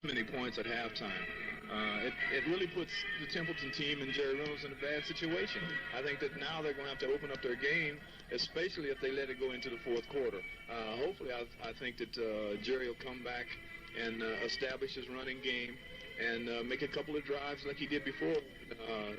many points at halftime. It really puts the Templeton team and Jerry Reynolds in a bad situation. I think that now they're going to have to open up their game, especially if they let it go into the fourth quarter. Hopefully, I think that Jerry will come back and establish his running game and make a couple of drives like he did before.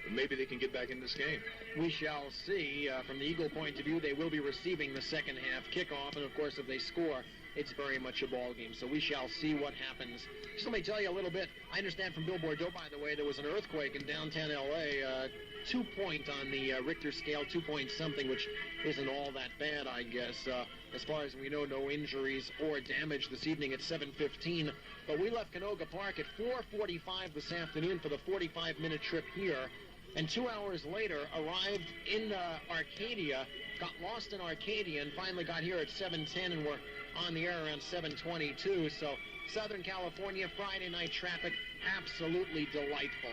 Maybe they can get back in this game. We shall see. From the Eagle point of view, they will be receiving the second half kickoff, and of course, if they score, it's very much a ball game. So we shall see what happens. Just let me tell you a little bit. I understand from Bill Bordeaux, by the way, there was an earthquake in downtown L.A., 2 point on the Richter scale, 2 point something, which isn't all that bad, I guess. As far as we know, no injuries or damage this evening at 7:15. But we left Canoga Park at 4:45 this afternoon for the 45-minute trip here. And 2 hours later, arrived in Arcadia, got lost in Arcadia, and finally got here at 7:10, and we're on the air around 7:22. So Southern California, Friday night traffic, absolutely delightful.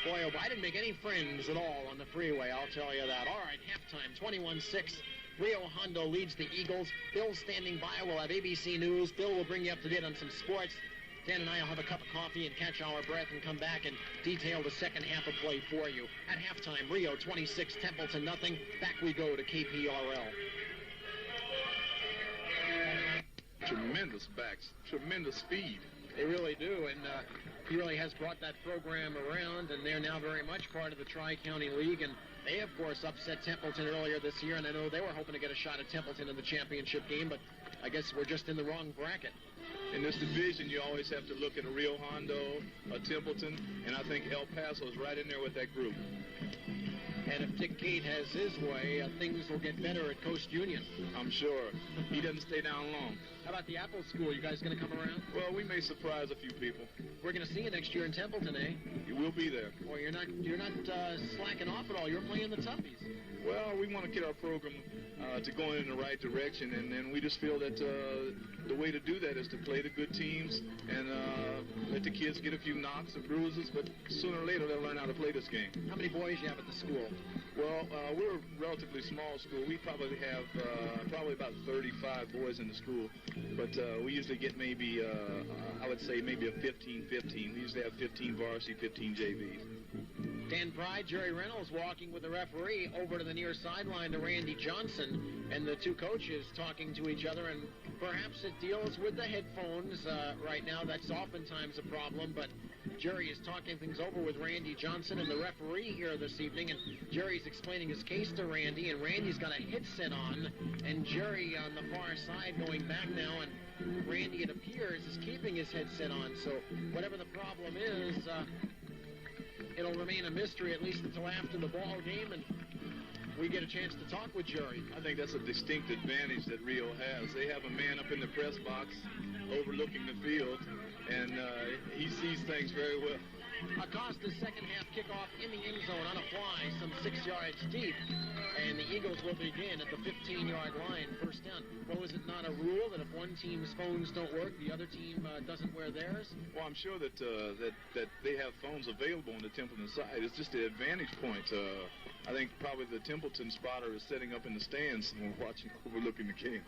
Boy, oh boy, I didn't make any friends at all on the freeway, I'll tell you that. All right, halftime, 21-6. Rio Hondo leads the Eagles. Bill's standing by. We'll have ABC News. Bill will bring you up to date on some sports. Dan and I will have a cup of coffee and catch our breath and come back and detail the second half of play for you. At halftime, Rio 26, Templeton nothing. Back we go to KPRL. Tremendous backs, tremendous speed. They really do, and he really has brought that program around, and they're now very much part of the Tri-County League, and they, of course, upset Templeton earlier this year, and I know they were hoping to get a shot at Templeton in the championship game, but I guess we're just in the wrong bracket. In this division, you always have to look at a Rio Hondo, a Templeton, and I think El Paso is right in there with that group. And if Dick Gate has his way, things will get better at Coast Union. I'm sure. He doesn't stay down long. How about the Apple School? You guys going to come around? Well, we may surprise a few people. We're going to see you next year in Templeton, eh? You will be there. Well, you're not slacking off at all. You're playing the toughies. Well, we want to get our program to going in the right direction, and we just feel that the way to do that is to play the good teams and let the kids get a few knocks and bruises, but sooner or later they'll learn how to play this game. How many boys do you have at the school? Well, we're a relatively small school. We probably have about 35 boys in the school, but we usually get maybe, I would say maybe a 15-15. We usually have 15 varsity, 15 JVs. Dan Pride, Jerry Reynolds walking with the referee over to the near sideline to Randy Johnson, and the two coaches talking to each other, and perhaps it deals with the headphones right now. That's oftentimes a problem, but Jerry is talking things over with Randy Johnson and the referee here this evening, and Jerry's explaining his case to Randy, and Randy's got a headset on, and Jerry on the far side going back now, and Randy, it appears, is keeping his headset on, so whatever the problem is, it'll remain a mystery at least until after the ball game, and we get a chance to talk with Jerry. I think that's a distinct advantage that Rio has. They have a man up in the press box overlooking the field, and he sees things very well. Acosta's second half kickoff in the end zone on a fly, some 6 yards deep, and the Eagles will begin at the 15-yard line, first down. Well, is it not a rule that if one team's phones don't work, the other team doesn't wear theirs? Well, I'm sure that that they have phones available on the Templeton side. It's just the advantage point. I think probably the Templeton spotter is setting up in the stands and watching, overlooking the game.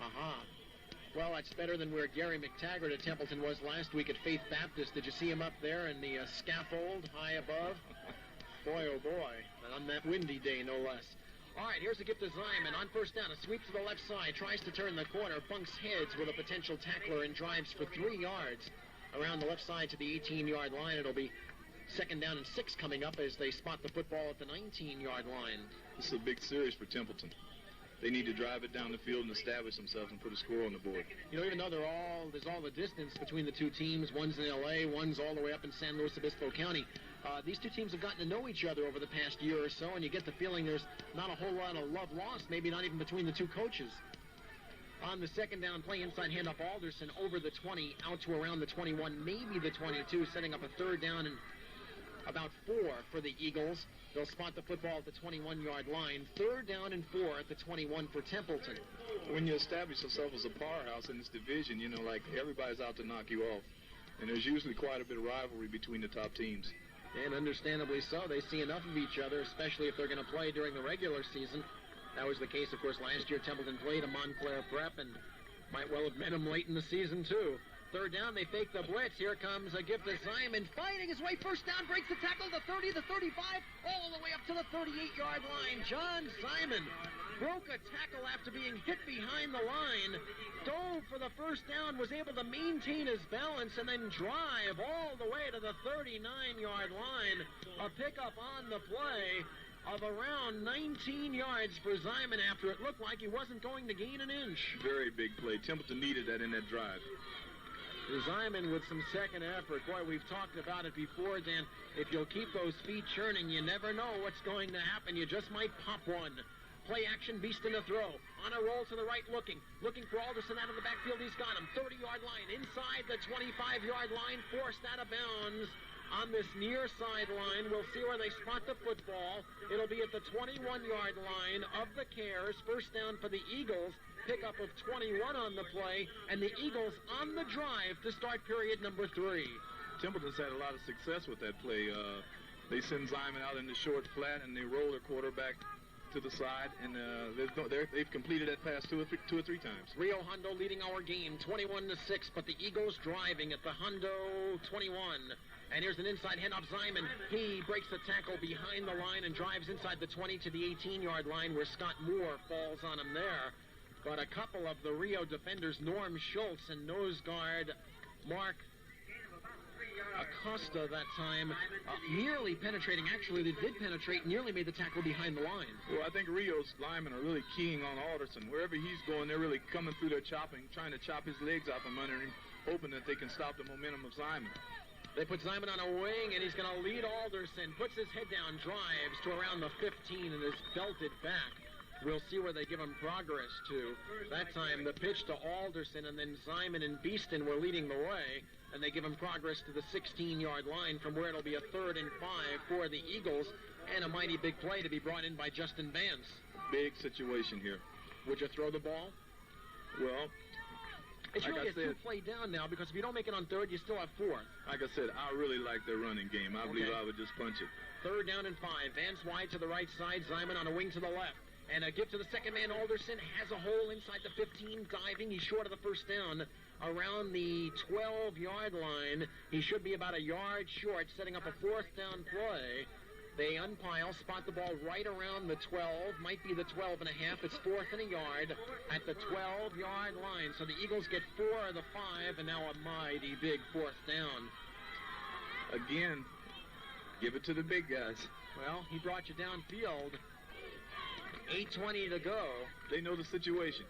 Well, that's better than where Gary McTaggart at Templeton was last week at Faith Baptist. Did you see him up there in the scaffold high above? Boy, oh boy, on that windy day, no less. All right, here's a gift to Zyman. On first down, a sweep to the left side, tries to turn the corner, bunks heads with a potential tackler and drives for 3 yards around the left side to the 18-yard line. It'll be second down and 6 coming up as they spot the football at the 19-yard line. This is a big series for Templeton. They need to drive it down the field and establish themselves and put a score on the board. You know, even though there's all the distance between the two teams, one's in L.A., one's all the way up in San Luis Obispo County, these two teams have gotten to know each other over the past year or so, and you get the feeling there's not a whole lot of love lost, maybe not even between the two coaches. On the second down play, inside handoff Alderson over the 20, out to around the 21, maybe the 22, setting up a third down and about 4 for the Eagles. They'll spot the football at the 21-yard line. Third down and 4 at the 21 for Templeton. When you establish yourself as a powerhouse in this division, you know, like everybody's out to knock you off. And there's usually quite a bit of rivalry between the top teams. And understandably so. They see enough of each other, especially if they're going to play during the regular season. That was the case, of course, last year. Templeton played a Montclair Prep and might well have met them late in the season, too. Third down, they fake the blitz. Here comes a gift to Simon, fighting his way. First down, breaks the tackle, the 30, the 35, all the way up to the 38-yard line. John Simon broke a tackle after being hit behind the line, dove for the first down, was able to maintain his balance, and then drive all the way to the 39-yard line. A pickup on the play of around 19 yards for Simon after it looked like he wasn't going to gain an inch. Very big play. Templeton needed that in that drive. Simon with some second effort. Boy, we've talked about it before, Dan. If you'll keep those feet churning, you never know what's going to happen. You just might pop one. Play action, Beast in the throw. On a roll to the right, looking for Alderson out of the backfield. He's got him. 30-yard line, inside the 25-yard line, forced out of bounds. On this near sideline, we'll see where they spot the football. It'll be at the 21-yard line of the Cares. First down for the Eagles. Pickup of 21 on the play, and the Eagles on the drive to start period number 3. Templeton's had a lot of success with that play. They send Simon out in the short flat, and they roll their quarterback to the side, and they've completed that pass two or three times. Rio Hondo leading our game 21-6, but the Eagles driving at the Hondo 21. And here's an inside handoff. Simon, he breaks the tackle behind the line and drives inside the 20 to the 18-yard line, where Scott Moore falls on him there. But a couple of the Rio defenders, Norm Schultz and nose guard Mark Acosta that time, nearly penetrating. Actually, they did penetrate, nearly made the tackle behind the line. Well, I think Rio's linemen are really keying on Alderson. Wherever he's going, they're really coming through their chopping, trying to chop his legs out from under him, hoping that they can stop the momentum of Simon. They put Simon on a wing, and he's going to lead Alderson. Puts his head down, drives to around the 15, and is belted back. We'll see where they give him progress to. That time, the pitch to Alderson, and then Simon and Beeston were leading the way, and they give him progress to the 16-yard line, from where it'll be a 3rd and 5 for the Eagles, and a mighty big play to be brought in by Justin Vance. Big situation here. Would you throw the ball? Well, it's really a two-play down now, because if you don't make it on 3rd, you still have 4th. Like I said, I really like their running game. I believe I would just punch it. 3rd down and 5. Vance wide to the right side. Simon on a wing to the left. And a gift to the second man. Alderson has a hole inside the 15, diving. He's short of the first down. Around the 12-yard line. He should be about a yard short, setting up a 4th down play. They unpile, spot the ball right around the 12, might be the 12 and a half. It's 4th and a yard at the 12-yard line. So the Eagles get 4 of the 5, and now a mighty big 4th down. Again, give it to the big guys. Well, he brought you downfield. 8:20 to go. They know the situation.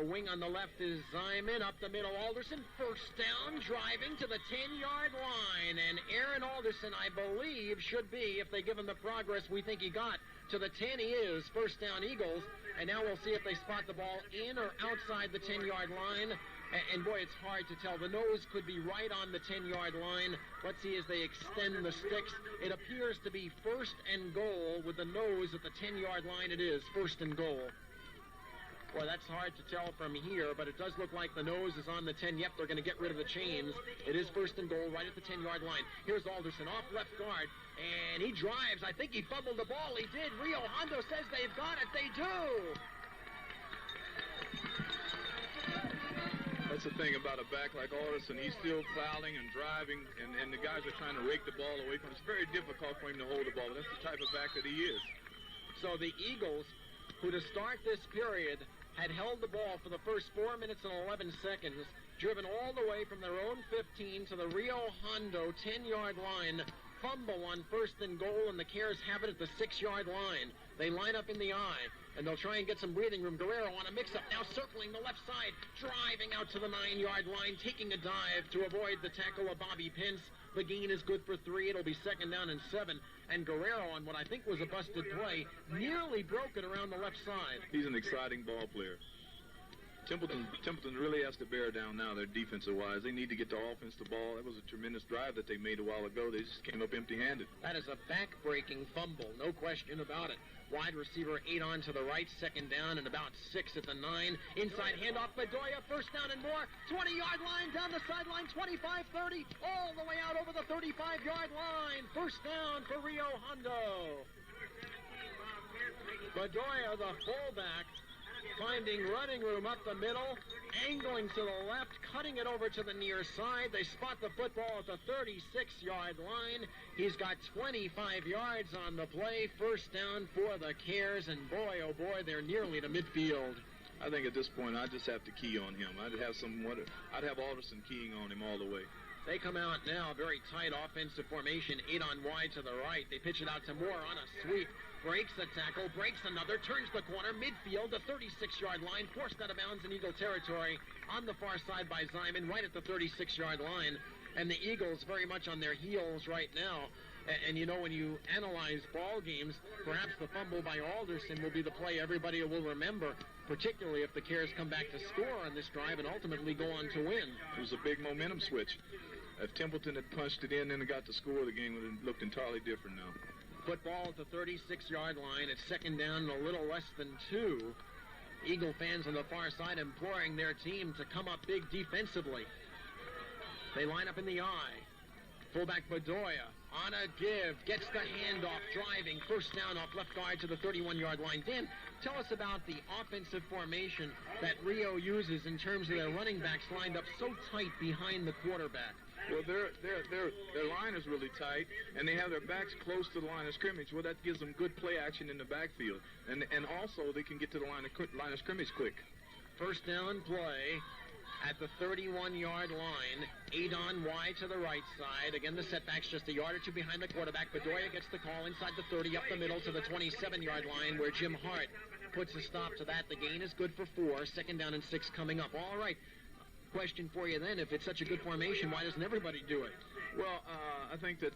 A wing on the left is Simon. Up the middle, Alderson. First down, driving to the 10-yard line. And Aaron Alderson, I believe, should be, if they give him the progress we think he got, to the 10 he is. First down, Eagles. And now we'll see if they spot the ball in or outside the 10-yard line. And boy, it's hard to tell. The nose could be right on the 10-yard line. Let's see as they extend the sticks. It appears to be 1st and goal with the nose at the 10-yard line. It is 1st and goal. Boy, that's hard to tell from here, but it does look like the nose is on the 10. Yep, they're going to get rid of the chains. It is 1st and goal right at the 10-yard line. Here's Alderson off left guard, and he drives. I think he fumbled the ball. He did. Rio Hondo says they've got it. They do. That's the thing about a back like Alderson. He's still fouling and driving, and the guys are trying to rake the ball away from him. It's very difficult for him to hold the ball. That's the type of back that he is. So the Eagles, who to start this period had held the ball for the first 4 minutes and 11 seconds, driven all the way from their own 15 to the Rio Hondo 10-yard line, fumble on 1st and goal, and the Cares have it at the 6-yard line. They line up in the eye, and they'll try and get some breathing room. Guerrero on a mix-up, now circling the left side, driving out to the 9-yard line, taking a dive to avoid the tackle of Bobby Pence. The gain is good for 3. It'll be 2nd down and 7. And Guerrero, on what I think was a busted play, nearly broke it around the left side. He's an exciting ball player. Templeton really has to bear down now, their defensive-wise. They need to get the offense the ball. That was a tremendous drive that they made a while ago. They just came up empty-handed. That is a back-breaking fumble, no question about it. Wide receiver 8 on to the right, 2nd down, and about 6 at the 9. Inside handoff, Bedoya, 1st down and more. 20-yard line, down the sideline, 25-30, all the way out over the 35-yard line. 1st down for Rio Hondo. Bedoya, the fullback, finding running room up the middle, angling to the left, cutting it over to the near side. They spot the football at the 36-yard line. He's got 25 yards on the play. First down for the Cares, and boy, oh boy, they're nearly to midfield. I think at this point, I just have to key on him. I'd have Alderson keying on him all the way. They come out now, very tight offensive formation, 8 on wide to the right. They pitch it out to Moore on a sweep. Breaks the tackle, breaks another, turns the corner, midfield, the 36-yard line, forced out of bounds in Eagle territory on the far side by Zyman, right at the 36-yard line. And the Eagles very much on their heels right now. And you know, when you analyze ball games, perhaps the fumble by Alderson will be the play everybody will remember, particularly if the Cares come back to score on this drive and ultimately go on to win. It was a big momentum switch. If Templeton had punched it in and got to score, the game would have looked entirely different now. Football at the 36-yard line. It's second down and a little less than 2. Eagle fans on the far side imploring their team to come up big defensively. They line up in the I. Fullback Bedoya on a give, gets the handoff, driving, first down off left guard to the 31-yard line. Dan, tell us about the offensive formation that Rio uses in terms of their running backs lined up so tight behind the quarterback. Well, their line is really tight, and they have their backs close to the line of scrimmage. Well, that gives them good play action in the backfield, and also they can get to the line of scrimmage quick. First down play at the 31-yard line, 8 on wide to the right side. Again, the setback's just a yard or two behind the quarterback. Bedoya gets the call inside the 30, up the middle to the 27-yard line, where Jim Hart puts a stop to that. The gain is good for 4. Second down and 6 coming up. All right. Question for you then, if it's such a good formation, why doesn't everybody do it? Well, I think that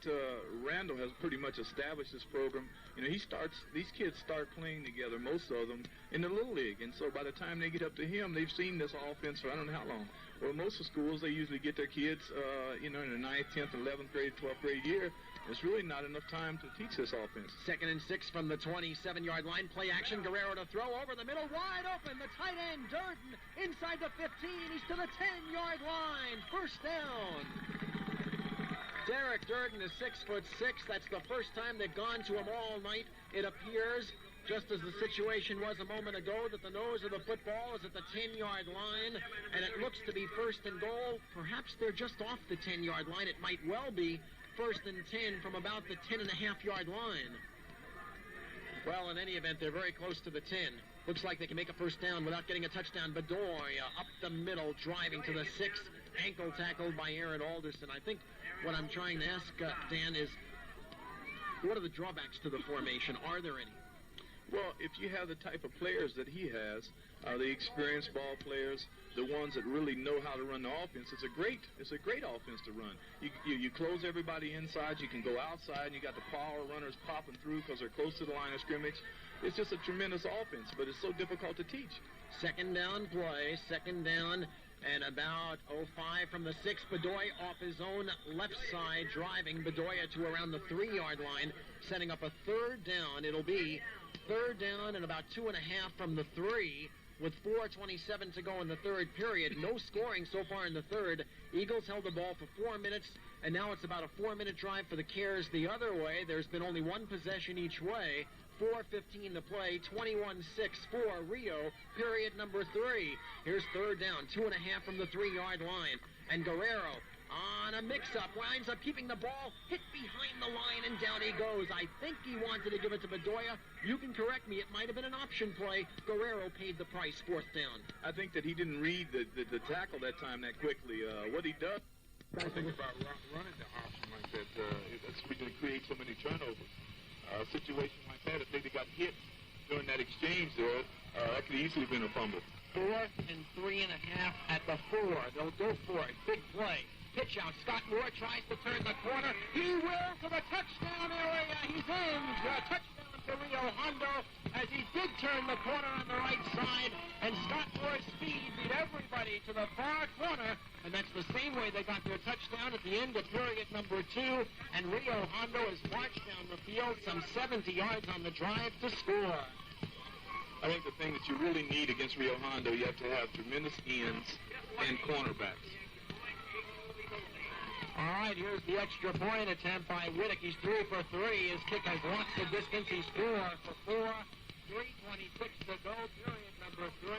Randall has pretty much established this program. You know, these kids start playing together, most of them, in the Little League. And so by the time they get up to him, they've seen this offense for I don't know how long. Well, most of the schools, they usually get their kids, in the 9th, 10th, 11th grade, 12th grade year. There's really not enough time to teach this offense. Second and 6 from the 27-yard line. Play action. Guerrero to throw over the middle. Wide open. The tight end, Durden, inside the 15. He's to the 10-yard line. First down. Derek Durden is 6'6". That's the first time they've gone to him all night. It appears, just as the situation was a moment ago, that the nose of the football is at the 10-yard line, and it looks to be first and goal. Perhaps they're just off the 10-yard line. It might well be first and 10 from about the 10.5-yard line. Well, in any event, they're very close to the 10. Looks like they can make a first down without getting a touchdown. Bedoya up the middle, driving to the 6. Ankle tackled by Aaron Alderson. I think what I'm trying to ask, Dan, is what are the drawbacks to the formation? Are there any? Well, if you have the type of players that he has, the experienced ball players, the ones that really know how to run the offense, it's a great offense to run. You close everybody inside, you can go outside, and you got the power runners popping through because they're close to the line of scrimmage. It's just a tremendous offense, but it's so difficult to teach. Second down play, second down and about 05 from the 6. Bedoya off his own left side, driving Bedoya to around the 3-yard line, setting up a third down. It'll be third down and about 2.5 from the 3, with 4:27 to go in the third period. No scoring so far in the third. Eagles held the ball for 4 minutes, and now it's about a 4-minute drive for the Cares the other way. There's been only one possession each way. 4:15 to play, 21-6 for Rio, period number 3. Here's third down, 2.5 from the 3-yard line. And Guerrero on a mix-up, winds up keeping the ball, hit behind the line, and down he goes. I think he wanted to give it to Bedoya. You can correct me, it might have been an option play. Guerrero paid the price, fourth down. I think that he didn't read the tackle that time that quickly. What he does... I think about running the option like that, that's going to create so many turnovers. A situation like that, if they got hit during that exchange there, that could easily have been a fumble. 4th and 3.5 at the 4. They'll go for it. Big play. Pitch out. Scott Moore tries to turn the corner. He will to the touchdown area. He's in. Touchdown to Rio Hondo as he did turn the corner on the right side. And Scott Moore's speed beat everybody to the far corner. And that's the same way they got their touchdown at the end of period number 2. And Rio Hondo has marched down the field some 70 yards on the drive to score. I think the thing that you really need against Rio Hondo, you have to have tremendous ends and cornerbacks. All right, here's the extra point attempt by Whittick. He's 3 for 3. His kick has lost the distance. He scored for 4. 3:26 to go, period number number 3.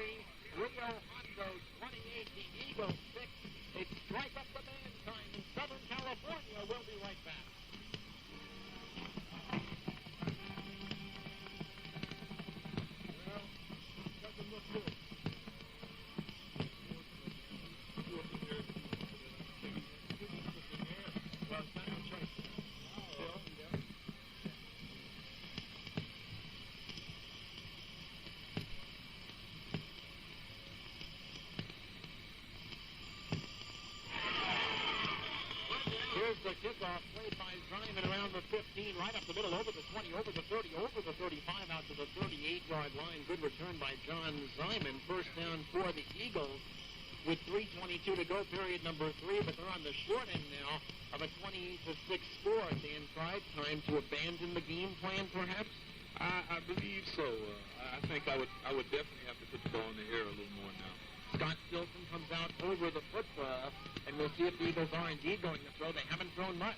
Rio Hondo 28, the Eagles 6. It's strike up the band time in Southern California. We'll be right back. Well, doesn't look good. The kickoff played by Simon around the 15, right up the middle, over the 20, over the 30, over the 35, out to the 38-yard line. Good return by John Simon. First down for the Eagles with 3:22 to go, period number 3, but they're on the short end now of a 28-6 score. Dan Pride, time to abandon the game plan, perhaps? I believe so. I think I would definitely have to put the ball in the air a little more now. Scott Stilson comes out over the football, and we'll see if the Eagles are indeed going to throw. They haven't thrown much.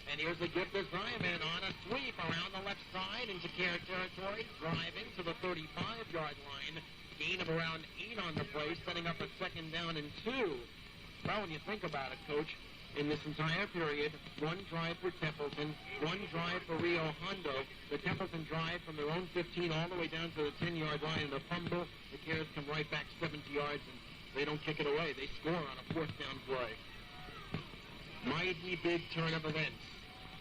And here's a gift to Simon on a sweep around the left side into Care territory, driving to the 35-yard line. Gain of around 8 on the play, setting up a second down and 2. Well, when you think about it, Coach, in this entire period, one drive for Templeton, one drive for Rio Hondo. The Templeton drive from their own 15 all the way down to the 10-yard line, and the fumble. The Cares come right back 70 yards, and they don't kick it away. They score on a fourth down play. Mighty big turn of events.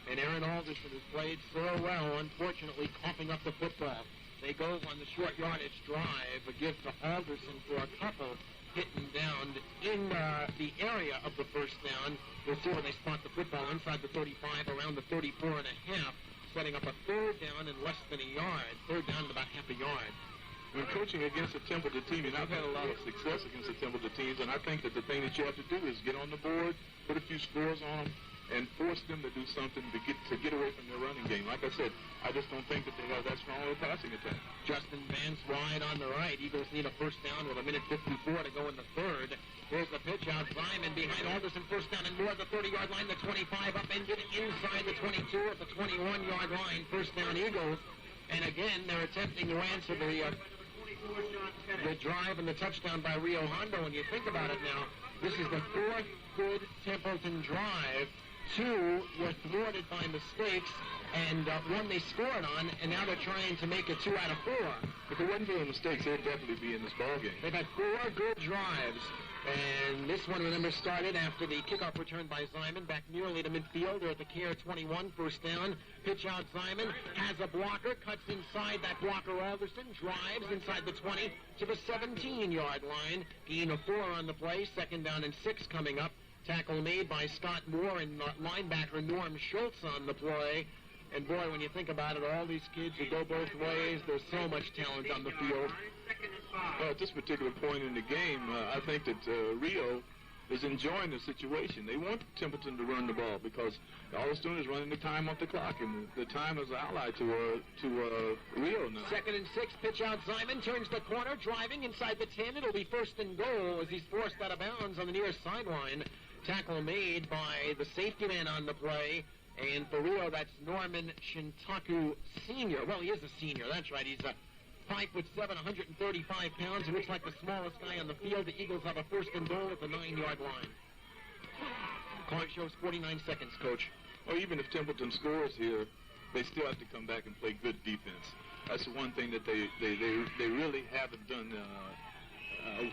And Aaron Alderson has played so well, unfortunately coughing up the football. They go on the short yardage drive, a gift to Alderson for a couple hitting down in the area of the first down. We'll see where they spot the football inside the 35, around the 34 and a half, setting up a third down in less than a yard. Third down in about half a yard. When coaching against a Templeton team, and I've had a lot of success against the Templeton teams, and I think that the thing that you have to do is get on the board, put a few scores on them, and force them to do something to get away from their running game. Like I said, I just don't think that they have that strong of a passing attack. Justin Vance wide on the right. Eagles need a first down with 1:54 to go in the third. Here's the pitch out. Simon behind Alderson, first down and more at the 30-yard line, the 25 upended inside the 22 at the 21-yard line. First down Eagles. And again, they're attempting to answer the drive and the touchdown by Rio Hondo. When you think about it now, this is the fourth good Templeton drive. 2 were thwarted by mistakes, and 1 they scored on, and now they're trying to make it 2 out of 4. If it wasn't for the mistakes, they'd definitely be in this ballgame. They've had 4 good drives, and this one, remember, started after the kickoff return by Simon, back nearly to midfield. They're at the Care 21, first down. Pitch out Simon, has a blocker, cuts inside that blocker Alderson, drives inside the 20 to the 17-yard line. Gain of 4 on the play, second down and 6 coming up. Tackle made by Scott Moore and linebacker Norm Schultz on the play. And boy, when you think about it, all these kids who go both ways, there's so much talent on the field. Well, at this particular point in the game, I think that Rio is enjoying the situation. They want Templeton to run the ball because all it's doing is running the time off the clock, and the time is allied to Rio now. Second and 6, pitch out Simon, turns the corner, driving inside the 10. It'll be first and goal as he's forced out of bounds on the near sideline. Tackle made by the safety man on the play. And for Rio, that's Norman Shintaku Sr. Well, he is a senior. That's right. He's 5'7", 135 pounds. He looks like the smallest guy on the field. The Eagles have a first and goal at the 9-yard line. Clock shows 49 seconds, Coach. Well, even if Templeton scores here, they still have to come back and play good defense. That's the one thing that they really haven't done.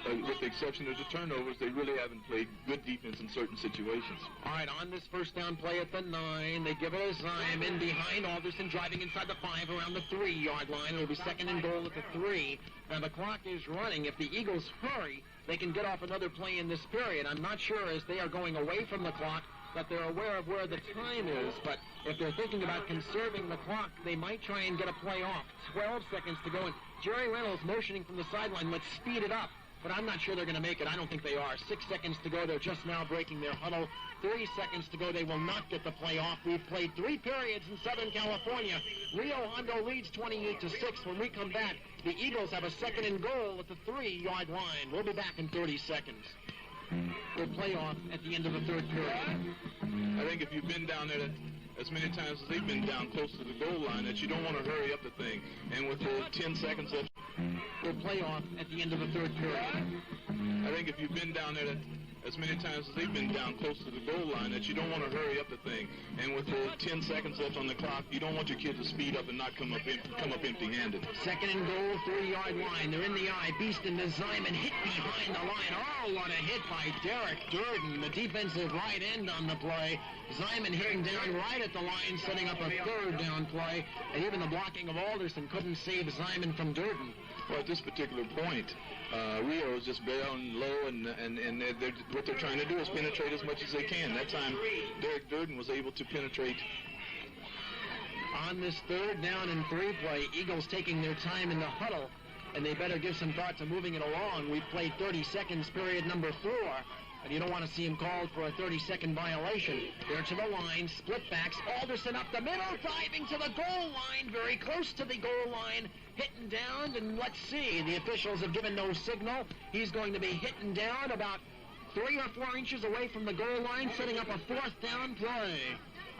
With the exception of the turnovers, they really haven't played good defense in certain situations. All right, on this first down play at the 9, they give it a Simon behind Alderson, driving inside the 5 around the 3-yard line. It'll be second and goal at the 3. Now the clock is running. If the Eagles hurry, they can get off another play in this period. I'm not sure as they are going away from the clock that they're aware of where the time is, but if they're thinking about conserving the clock, they might try and get a play off. 12 seconds to go, and Jerry Reynolds motioning from the sideline, let's speed it up. But I'm not sure they're going to make it. I don't think they are. 6 seconds to go. They're just now breaking their huddle. 30 seconds to go. They will not get the play off. We've played 3 periods in Southern California. Rio Hondo leads 28-6. When we come back, the Eagles have a second and goal at the 3-yard line. We'll be back in 30 seconds. We'll play off at the end of the third period. I think if you've been down there as many times as they've been down close to the goal line that you don't want to hurry up the thing. And with the 10 seconds left, we'll play off at the end of the third period. I think if you've been down there as many times as they've been down close to the goal line that you don't want to hurry up the thing. And with the 10 seconds left on the clock, you don't want your kids to speed up and not come up empty-handed. Second and goal, 3-yard line. They're in the eye. Beeston to Simon, hit behind the line. Oh, what a hit by Derek Durden, the defensive right end on the play. Simon hitting down right at the line, setting up a third down play. And even the blocking of Alderson couldn't save Simon from Durden. Well, at this particular point, Rio is just barreling low, and what they're trying to do is penetrate as much as they can. That time, Derek Durden was able to penetrate. On this third down and 3 play, Eagles taking their time in the huddle, and they better give some thought to moving it along. We've played 30 seconds, period number 4. And you don't want to see him called for a 30-second violation. They're to the line, split backs, Alderson up the middle, diving to the goal line, very close to the goal line, hitting down, and let's see, the officials have given no signal. He's going to be hitting down about 3 or 4 inches away from the goal line, setting up a 4th down play.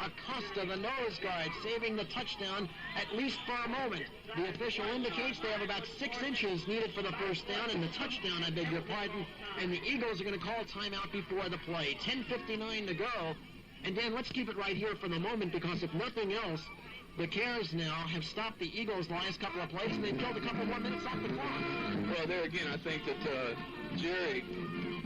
Acosta, the nose guard, saving the touchdown, at least for a moment. The official indicates they have about 6 inches needed for the first down, and the touchdown, I beg your pardon, and the Eagles are going to call timeout before the play. 10:59 to go. And Dan, let's keep it right here for the moment, because if nothing else, the Cares now have stopped the Eagles' last couple of plays, and they've killed a couple more minutes off the clock. Well, there again, I think that Jerry,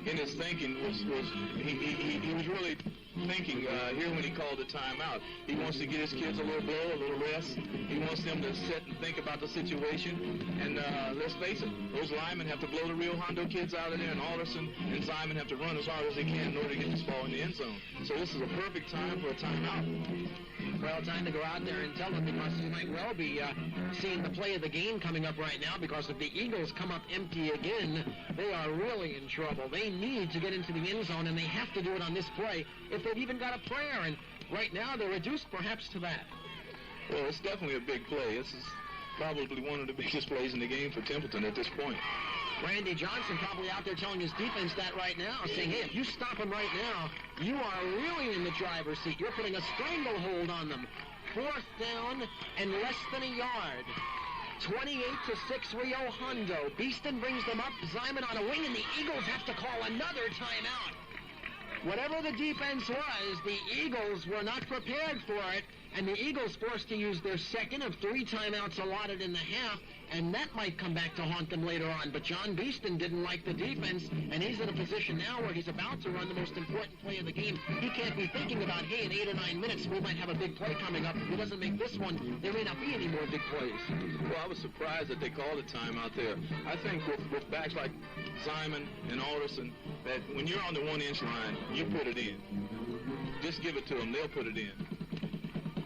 in his thinking, he was really thinking here when he called the timeout. He wants to get his kids a little blow, a little rest. He wants them to sit and think about the situation. And let's face it, those linemen have to blow the Rio Hondo kids out of there, and Alderson and Simon have to run as hard as they can in order to get this ball in the end zone. So this is a perfect time for a timeout. Well, time to go out there and tell them, because you might well be seeing the play of the game coming up right now, because if the Eagles come up empty again, they are really in trouble. They need to get into the end zone, and they have to do it on this play if they've even got a prayer, and right now they're reduced perhaps to that. Well, it's definitely a big play. This is probably one of the biggest plays in the game for Templeton at this point. Randy Johnson probably out there telling his defense that right now, saying, hey, if you stop them right now, you are really in the driver's seat. You're putting a stranglehold on them. 4th down and less than a yard. 28-6 Rio Hondo. Beeston brings them up. Simon on a wing, and the Eagles have to call another timeout. Whatever the defense was, the Eagles were not prepared for it, and the Eagles forced to use their second of 3 timeouts allotted in the half, and that might come back to haunt them later on. But John Beeston didn't like the defense, and he's in a position now where he's about to run the most important play of the game. He can't be thinking about, hey, in 8 or 9 minutes, we might have a big play coming up. If he doesn't make this one, there may not be any more big plays. Well, I was surprised that they called a timeout there. I think with backs like Simon and Alderson, that when you're on the 1-inch line, you put it in. Just give it to them. They'll put it in.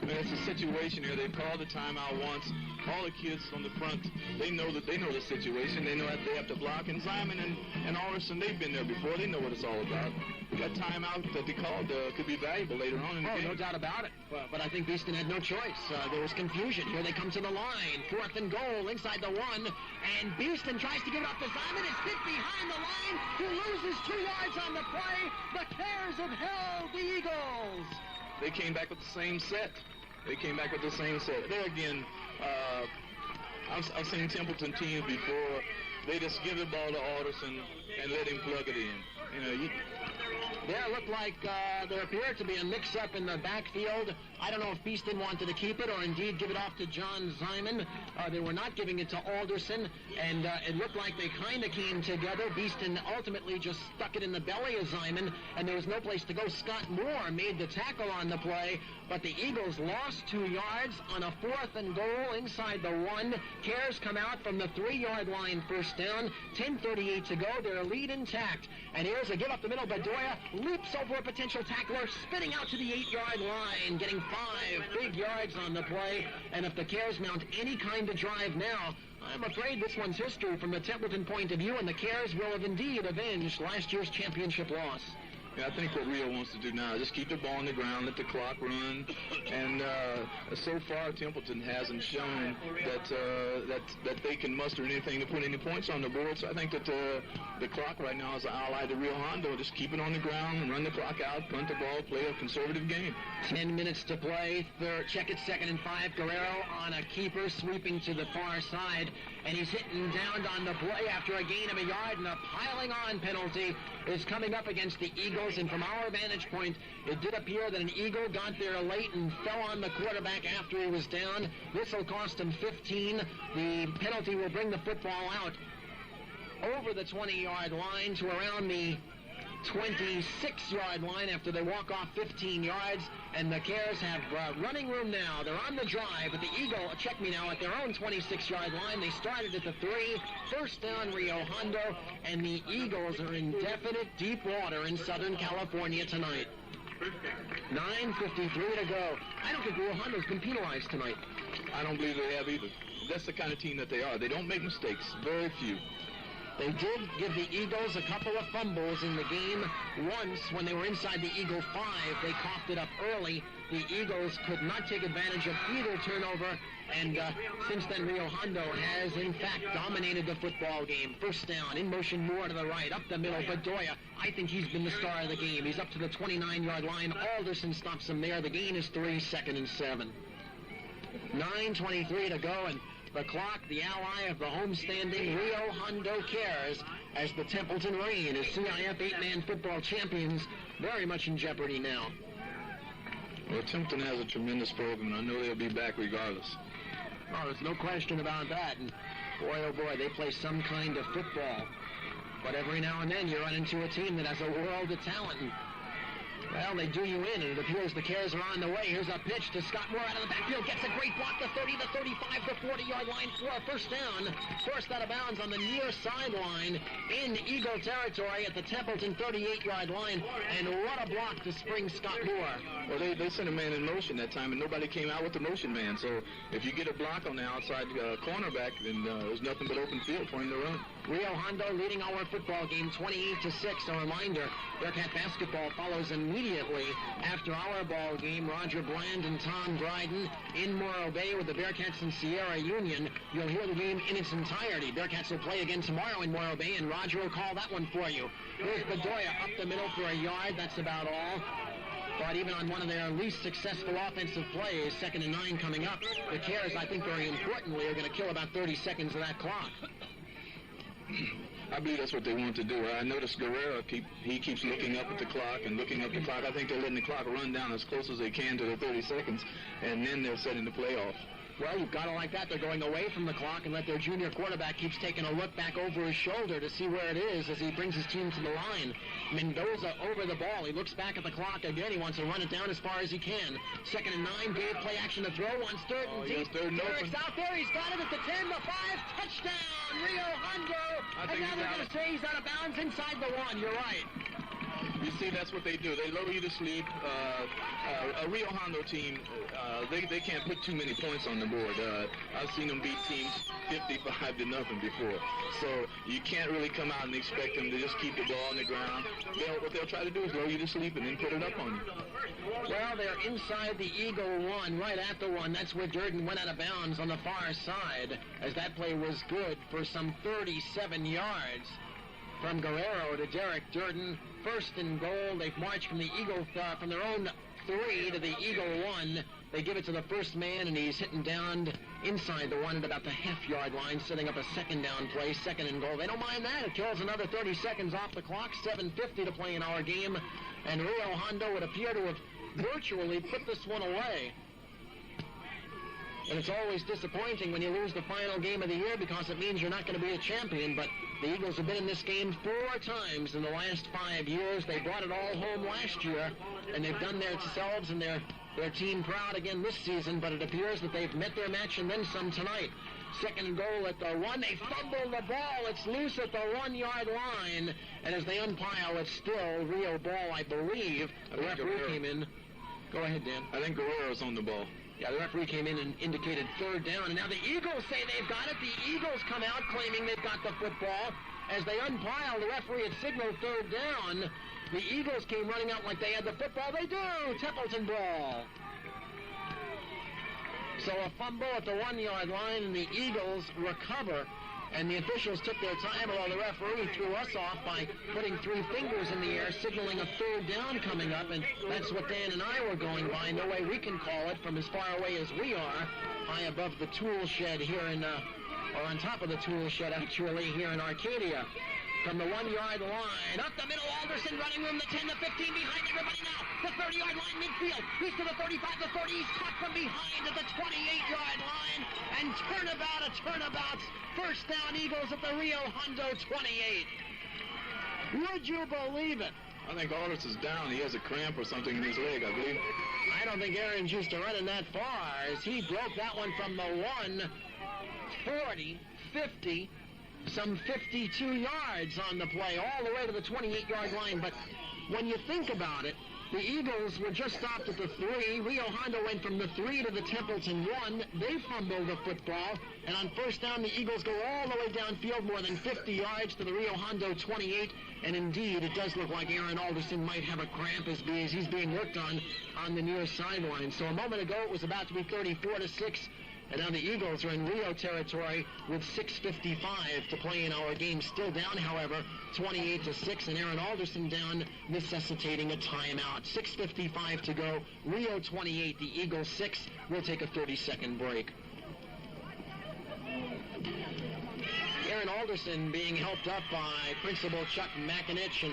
I mean, it's a situation here. They've called the timeout once. All the kids on the front, they know the situation. They know that they have to block. And Simon and Alderson, they've been there before. They know what it's all about. That timeout that they called could be valuable later on in the game. No doubt about it. Well, but I think Beeston had no choice. There was confusion. Here they come to the line. 4th and goal inside the 1. And Beeston tries to give it up to Simon. It's hit behind the line. He loses 2 yards on the play. The Cares have held the Eagles. They came back with the same set. There again, I've seen Templeton teams before. They just give the ball to Alderson and let him plug it in. There looked like there appeared to be a mix-up in the backfield. I don't know if Beeston wanted to keep it or indeed give it off to John Simon. They were not giving it to Alderson, and it looked like they kind of came together. Beeston ultimately just stuck it in the belly of Simon, and there was no place to go. Scott Moore made the tackle on the play, but the Eagles lost 2 yards on a 4th and goal inside the 1. Cares come out from the 3-yard line, first down. 10:38 to go. Their lead intact. And here's a give up the middle. Bedoya leaps over a potential tackler, spinning out to the 8-yard line, getting 5 big yards on the play. And if the Cares mount any kind of drive now, I'm afraid this one's history from the Templeton point of view, and the Cares will have indeed avenged last year's championship loss. Yeah, I think what Rio wants to do now is just keep the ball on the ground, let the clock run, and so far Templeton hasn't shown that they can muster anything to put any points on the board. So I think that the clock right now is an ally to Rio Hondo. Just keep it on the ground and run the clock out, punt the ball, play a conservative game. 10 minutes to play. Check it, 2nd and 5. Guerrero on a keeper, sweeping to the far side, and he's hitting down on the play after a gain of a yard, and a piling on penalty is coming up against the Eagles. And from our vantage point, it did appear that an Eagle got there late and fell on the quarterback after he was down. This will cost him 15. The penalty will bring the football out over the 20-yard line to around the 26-yard line after they walk off 15 yards, and the Cares have running room now. They're on the drive, but the Eagle, check me now, at their own 26-yard line. They started at the 3, first down Rio Hondo, and the Eagles are in definite deep water in Southern California tonight. 9:53 to go. I don't think Rio Hondo's been penalized tonight. I don't believe they have either. That's the kind of team that they are. They don't make mistakes, very few. They did give the Eagles a couple of fumbles in the game. Once, when they were inside the Eagle 5, they coughed it up early. The Eagles could not take advantage of either turnover, and since then Rio Hondo has, in fact, dominated the football game. First down, in motion Moore to the right, up the middle, Bedoya. I think he's been the star of the game. He's up to the 29-yard line. Alderson stops him there. The gain is 3, 2nd and 7. 9:23 to go, and the clock, the ally of the homestanding Rio Hondo Cares, as the Templeton Reign as CIF 8-man football champions, very much in jeopardy now. Well, Templeton has a tremendous program, and I know they'll be back regardless. Oh, there's no question about that. And boy, oh boy, they play some kind of football. But every now and then you run into a team that has a world of talent. And, well, they do you in, and it appears the Cares are on the way. Here's a pitch to Scott Moore out of the backfield. Gets a great block, the 30, the 35, the 40-yard line for a first down. Forced out of bounds on the near sideline in Eagle territory at the Templeton 38-yard line. And what a block to spring Scott Moore. Well, they sent a man in motion that time, and nobody came out with the motion man. So if you get a block on the outside cornerback, then there's nothing but open field for him to run. Rio Hondo leading our football game 28-6. A reminder, Bearcat basketball follows immediately after our ball game. Roger Bland and Tom Dryden in Morro Bay with the Bearcats and Sierra Union. You'll hear the game in its entirety. Bearcats will play again tomorrow in Morro Bay, and Roger will call that one for you. Here's Bedoya up the middle for a yard. That's about all. But even on one of their least successful offensive plays, 2nd and 9 coming up, the Cares, I think very importantly, are going to kill about 30 seconds of that clock. I believe that's what they want to do. I noticed Guerrero, he keeps looking up at the clock and looking up the clock. I think they're letting the clock run down as close as they can to the 30 seconds, and then they're setting the play off. Well, you've got to like that. They're going away from the clock and let their junior quarterback keeps taking a look back over his shoulder to see where it is as he brings his team to the line. Mendoza over the ball. He looks back at the clock again. He wants to run it down as far as he can. 2nd and 9. Dave play action to throw. Wants 3rd and deep. Derek's out there. He's got it at the 10, the 5. Touchdown, Rio Hondo. And now they're going to say he's out of bounds inside the 1. You're right. You see, that's what they do. They lull you to sleep. A Rio Hondo team, they can't put too many points on the board. I've seen them beat teams 55-0 before. So you can't really come out and expect them to just keep the ball on the ground. What they'll try to do is lull you to sleep and then put it up on you. Well, they're inside the Eagle 1, right at the 1. That's where Durden went out of bounds on the far side, as that play was good for some 37 yards. From Guerrero to Derek Durden, 1st and goal. They've marched from the Eagle, from their own 3 to the Eagle 1. They give it to the first man, and he's hitting down inside the 1 at about the half-yard line, setting up a 2nd down play, 2nd and goal. They don't mind that. It kills another 30 seconds off the clock, 7:50 to play in our game, and Rio Hondo would appear to have virtually put this one away. And it's always disappointing when you lose the final game of the year because it means you're not going to be a champion. But the Eagles have been in this game 4 times in the last 5 years. They brought it all home last year, and they've done themselves and their team proud again this season. But it appears that they've met their match and then some tonight. 2nd and goal at the 1. They fumble the ball. It's loose at the 1-yard line. And as they umpire, it's still Rio ball, I believe. The referee came in. Go ahead, Dan. I think Guerrero's on the ball. Yeah, the referee came in and indicated 3rd down. And now the Eagles say they've got it. The Eagles come out claiming they've got the football. As they umpire, the referee had signaled 3rd down. The Eagles came running out like they had the football. They do! Templeton ball. So a fumble at the 1-yard line, and the Eagles recover. And the officials took their time, although the referee threw us off by putting 3 fingers in the air, signaling a 3rd down coming up, and that's what Dan and I were going by. No way we can call it from as far away as we are, high above the tool shed here in, or on top of the tool shed, actually, here in Arcadia. From the 1-yard line, up the middle, Alderson running room, the 10, the 15, behind everybody now. The 30-yard line, midfield. He's to the 35, the 30. He's caught from behind at the 28-yard line. And turnabout. First down, Eagles at the Rio Hondo 28. Would you believe it? I think Alderson's down. He has a cramp or something in his leg, I believe. I don't think Aaron's used to running that far, as he broke that one from the 1, 40, 50, some 52 yards on the play, all the way to the 28-yard line. But when you think about it, the Eagles were just stopped at the 3. Rio Hondo went from the 3 to the Templeton 1. They fumbled the football, and on first down, the Eagles go all the way downfield, more than 50 yards to the Rio Hondo 28. And indeed, it does look like Aaron Alderson might have a cramp as he's being worked on the near sideline. So a moment ago, it was about to be 34-6. And now the Eagles are in Rio territory with 6:55 to play in our game. Still down, however, 28-6, and Aaron Alderson down, necessitating a timeout. 6:55 to go. Rio 28, the Eagles 6. We'll take a 30-second break. Aaron Alderson being helped up by Principal Chuck McInich and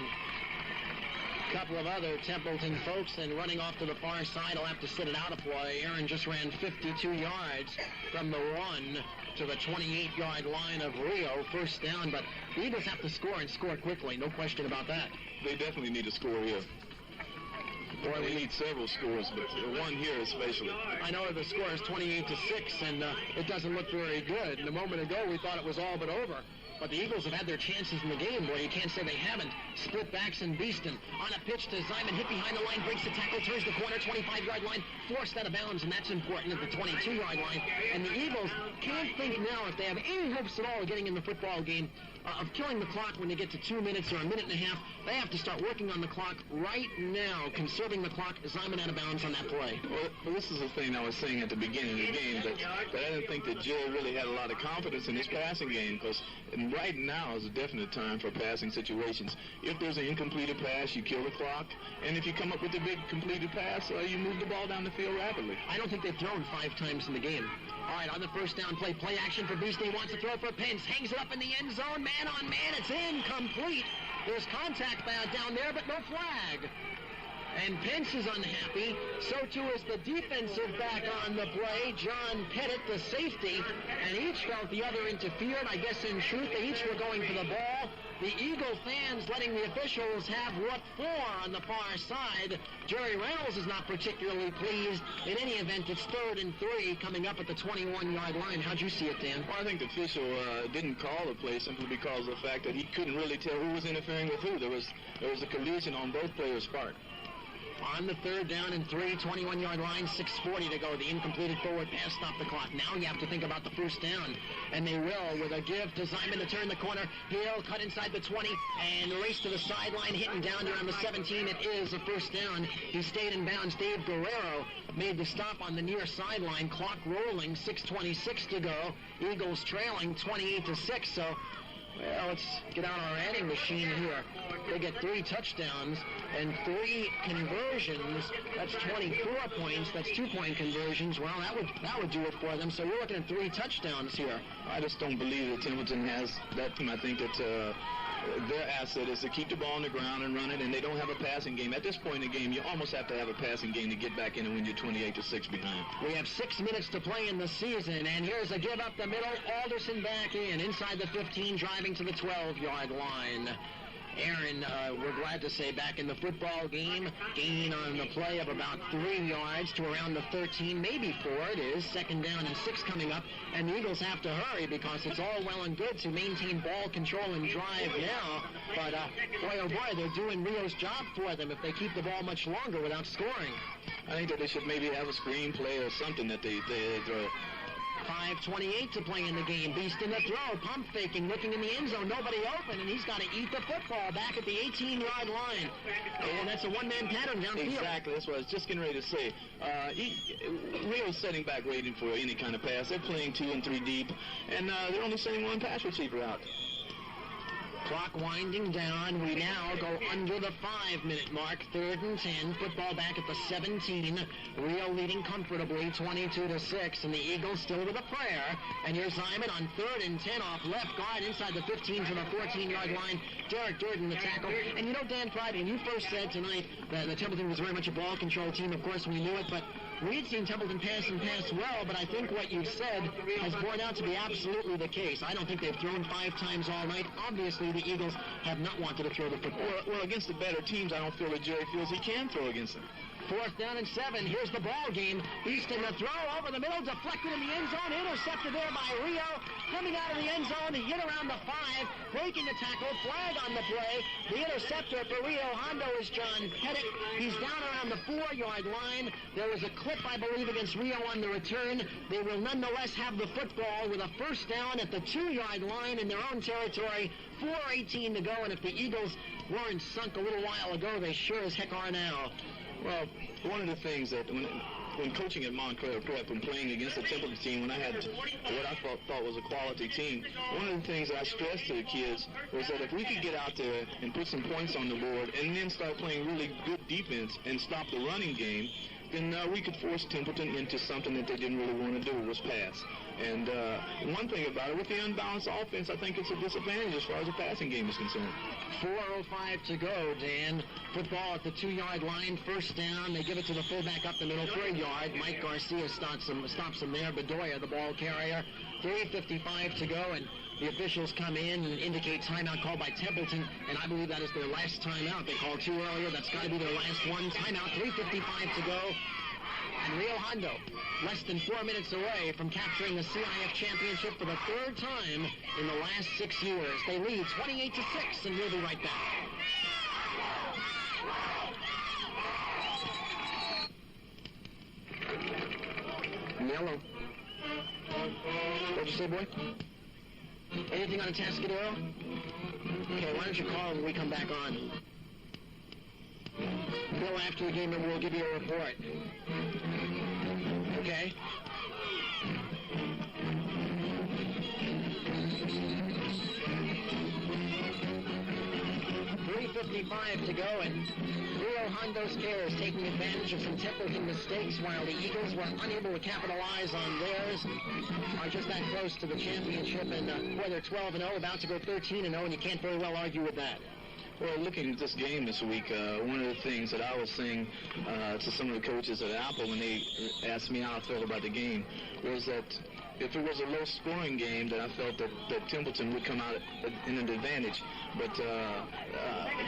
a couple of other Templeton folks, and running off to the far side, he'll have to sit it out of play. Aaron just ran 52 yards from the 1 to the 28-yard line of Rio, first down, but the Eagles have to score and score quickly, no question about that. They definitely need to score here. Or they need several scores, but one here especially. I know the score is 28-6, and it doesn't look very good. And a moment ago, we thought it was all but over. But the Eagles have had their chances in the game, boy. You can't say they haven't. Split backs and Beeston on a pitch to Zyman, hit behind the line, breaks the tackle, turns the corner, 25-yard line, forced out of bounds, and that's important at the 22-yard line. And the Eagles can't think now, if they have any hopes at all of getting in the football game, of killing the clock when they get to 2 minutes or a minute and a half. They have to start working on the clock right now, conserving the clock. Zyman out of bounds on that play. Well, this is the thing I was saying at the beginning of the game, that I didn't think that Jerry really had a lot of confidence in his passing game, because right now is a definite time for passing situations. If there's an incompleted pass, you kill the clock, and if you come up with a big completed pass, you move the ball down the field rapidly. I don't think they've thrown 5 times in the game. All right, on the first down play action for Beastie. He wants to throw for Pence. Hangs it up in the end zone. Man on man. It's incomplete. There's contact down there, but no flag. And Pence is unhappy. So too is the defensive back on the play, John Pettit, the safety. And each felt the other interfered. I guess in truth, they each were going for the ball. The Eagle fans letting the officials have what for on the far side. Jerry Reynolds is not particularly pleased. In any event, it's 3rd and 3 coming up at the 21-yard line. How'd you see it, Dan? Well, I think the official didn't call the play simply because of the fact that he couldn't really tell who was interfering with who. There was a collision on both players' part. On the 3rd down and 3, 21-yard line, 6:40 to go. The incompleted forward pass stopped the clock. Now you have to think about the first down. And they will, with a give to Zyman to turn the corner. He'll cut inside the 20 and race to the sideline, hitting down around the 17. It is a first down. He stayed in bounds. Dave Guerrero made the stop on the near sideline. Clock rolling, 6:26 to go. Eagles trailing 28-6. So, well, let's get out our adding machine here. They get 3 touchdowns and 3 conversions. That's 24 points. That's 2-point conversions. Well, that would do it for them. So we're looking at 3 touchdowns here. I just don't believe that Templeton has that team. I think that their asset is to keep the ball on the ground and run it, and they don't have a passing game. At this point in the game, you almost have to have a passing game to get back in and win. You're 28-6 behind. We have 6 minutes to play in the season, and here's a give up the middle. Alderson back in, inside the 15, driving to the 12-yard line. Aaron, we're glad to say, back in the football game. Gain on the play of about 3 yards to around the 13, maybe 4 it is. 2nd down and 6 coming up. And the Eagles have to hurry because it's all well and good to maintain ball control and drive now. But, boy, oh boy, they're doing Rio's job for them if they keep the ball much longer without scoring. I think that they should maybe have a screenplay or something that they throw. 5:28 to play in the game. Beast in the throw, pump faking, looking in the end zone, nobody open, and he's got to eat the football back at the 18-yard line. And that's a one-man pattern downfield. Exactly, that's what I was just getting ready to say. Rio's setting back waiting for any kind of pass. They're playing 2 and 3 deep, and they're only sending one pass receiver out. Clock winding down. We now go under the 5-minute mark. 3rd and 10. Football back at the 17. Rio leading comfortably, 22-6, and the Eagles still with a prayer. And here's Simon on 3rd and 10 off left guard inside the 15 to the 14-yard line. Derek Durden the tackle. And you know, Dan Pride, when you first said tonight that the Templeton was very much a ball control team, of course we knew it, but we had seen Templeton pass and pass well, but I think what you said has borne out to be absolutely the case. I don't think they've thrown 5 times all night. Obviously, the Eagles have not wanted to throw the football. Well, against the better teams, I don't feel that Jerry feels he can throw against them. 4th down and 7. Here's the ball game. Beast in the throw over the middle, deflected in the end zone, intercepted there by Rio. Coming out of the end zone, he hit around the 5, breaking a tackle, flag on the play. The interceptor for Rio Hondo is John Pettit. He's down around the 4-yard line. There was a clip, I believe, against Rio on the return. They will nonetheless have the football with a 1st down at the 2-yard line in their own territory. 4:18 to go, and if the Eagles weren't sunk a little while ago, they sure as heck are now. Well, one of the things that when coaching at Montclair Prep and playing against the Templeton team, when I had what I thought was a quality team, one of the things that I stressed to the kids was that if we could get out there and put some points on the board and then start playing really good defense and stop the running game, then we could force Templeton into something that they didn't really want to do, was pass. And one thing about it, with the unbalanced offense, I think it's a disadvantage as far as the passing game is concerned. 4:05 to go, Dan. Football at the 2-yard line, 1st down. They give it to the fullback up the middle for a yard. Mike Garcia stops him there. Bedoya, the ball carrier. 3:55 to go, and the officials come in and indicate timeout called by Templeton, and I believe that is their last timeout. They called 2 earlier. That's got to be their last one. Timeout, 3:55 to go. And Rio Hondo, less than 4 minutes away from capturing the CIF championship for the 3rd time in the last 6 years. They lead 28-6, and we'll be right back. Yellow. What'd you say, boy? Anything on a Tascadero? Okay, why don't you call when we come back on? Bill, after the game, we'll give you a report. Okay? .55 to go, and Rio Hondo's care is taking advantage of some Templeton mistakes, while the Eagles were unable to capitalize on theirs. Are just that close to the championship, and they're 12-0, about to go 13-0, and you can't very well argue with that. Well, looking at this game this week, one of the things that I was saying to some of the coaches at Apple when they asked me how I felt about the game was that if it was a low-scoring game, that I felt that Templeton would come out in an advantage. But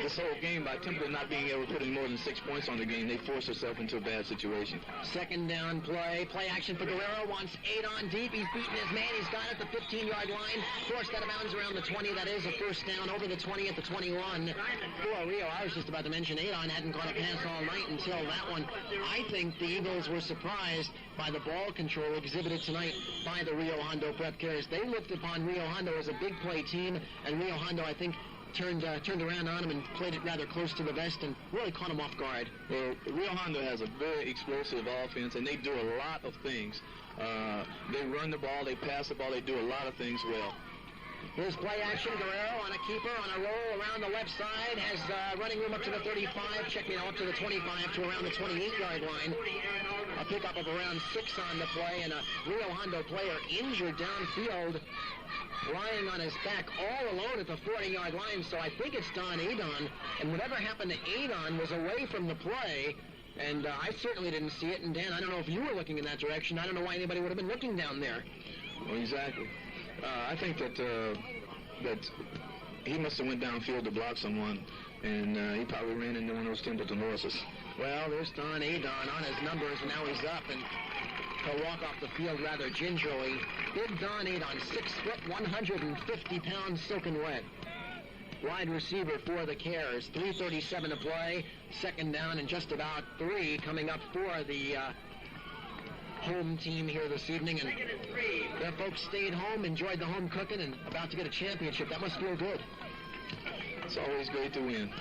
this whole game, by Templeton not being able to put in more than 6 points on the game, they forced themselves into a bad situation. 2nd down play action for Guerrero, wants 8 on deep. He's beaten his man. He's got it at the 15-yard line. Forced out of bounds around the 20. That is a 1st down over the 20 at the 21. For Rio, I was just about to mention, 8 on hadn't caught a pass all night until that one. I think the Eagles were surprised by the ball control exhibited tonight by the Rio Hondo Prep Carriers. They looked upon Rio Hondo as a big play team, and Rio Hondo, I think, turned around on him and played it rather close to the vest and really caught him off guard. Well, Rio Hondo has a very explosive offense, and they do a lot of things. They run the ball, they pass the ball, they do a lot of things well. Here's play action. Guerrero on a keeper, on a roll around the left side. Has running room up to the 35. Checking out up to the 25 to around the 28-yard line. A pickup of around 6 on the play, and a Rio Hondo player injured downfield, lying on his back all alone at the 40-yard line. So I think it's Don Adon. And whatever happened to Adon was away from the play. And I certainly didn't see it. And Dan, I don't know if you were looking in that direction. I don't know why anybody would have been looking down there. Well, exactly. I think that he must have went downfield to block someone, and he probably ran into one of those Templeton horses. Well, there's Don Adon on his numbers, and now he's up, and he'll walk off the field rather gingerly. Big Don Adon, 6 foot, 150 pounds, soaking wet. Wide receiver for the Cares. 3:37 to play. 2nd down and just about 3 coming up for the home team here this evening, and their folks stayed home, enjoyed the home cooking, and about to get a championship. That must feel good. It's always great to win.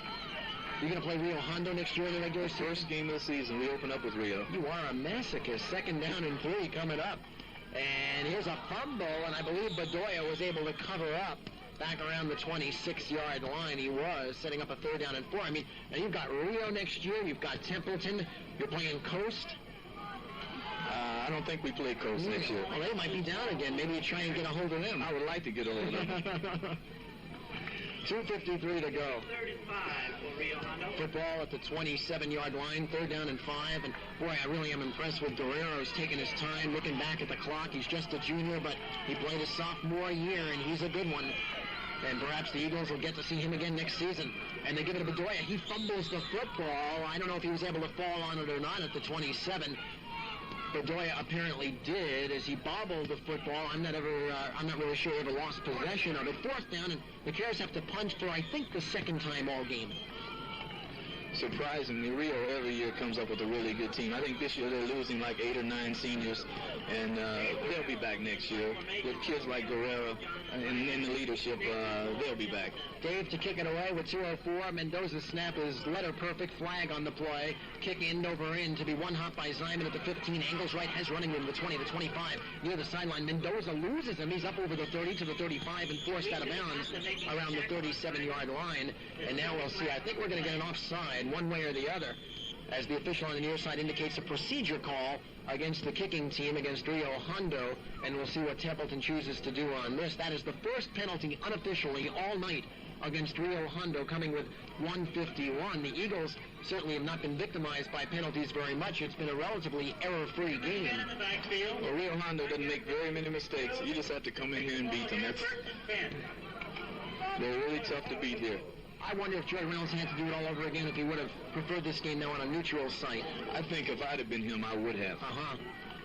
You're going to play Rio Hondo next year in the regular season? First game of the season. We open up with Rio. You are a masochist. 2nd down and 3 coming up. And here's a fumble, and I believe Bedoya was able to cover up back around the 26-yard line. He was setting up a 3rd down and 4. I mean, now you've got Rio next year. You've got Templeton. You're playing Coast. I don't think we play Coast next year. Well, they might be down again. Maybe you try and get a hold of them. I would like to get a hold of them. 2:53 to go. Football at the 27-yard line, 3rd down and 5. And boy, I really am impressed with Guerrero. He's taking his time, looking back at the clock. He's just a junior, but he played his sophomore year, and he's a good one. And perhaps the Eagles will get to see him again next season. And they give it to Bedoya. He fumbles the football. I don't know if he was able to fall on it or not at the 27. Bedoya apparently did as he bobbled the football. I'm not really sure he ever lost possession of it. 4th down, and the Cares have to punt for, I think, the 2nd time all game. Surprisingly, Rio every year comes up with a really good team. I think this year they're losing like 8 or 9 seniors, and they'll be back next year. With kids like Guerrero in the leadership, they'll be back. Dave to kick it away with 2:04. Mendoza's snap is letter perfect. Flag on the play. Kick end over end to be one hop by Zyman at the 15. Angles right, has running room, the 20, the 25. Near the sideline, Mendoza loses him. He's up over the 30 to the 35 and forced out of bounds around the 37-yard line. And now we'll see. I think we're going to get an offside one way or the other, as the official on the near side indicates a procedure call against the kicking team, against Rio Hondo, and we'll see what Templeton chooses to do on this. That is the first penalty unofficially all night against Rio Hondo, coming with 1:51. The Eagles certainly have not been victimized by penalties very much. It's been a relatively error-free game. Well, Rio Hondo doesn't make very many mistakes. You just have to come in here and beat them. They're really tough to beat here. I wonder if Jerry Reynolds had to do it all over again, if he would have preferred this game now on a neutral site. I think if I'd have been him, I would have.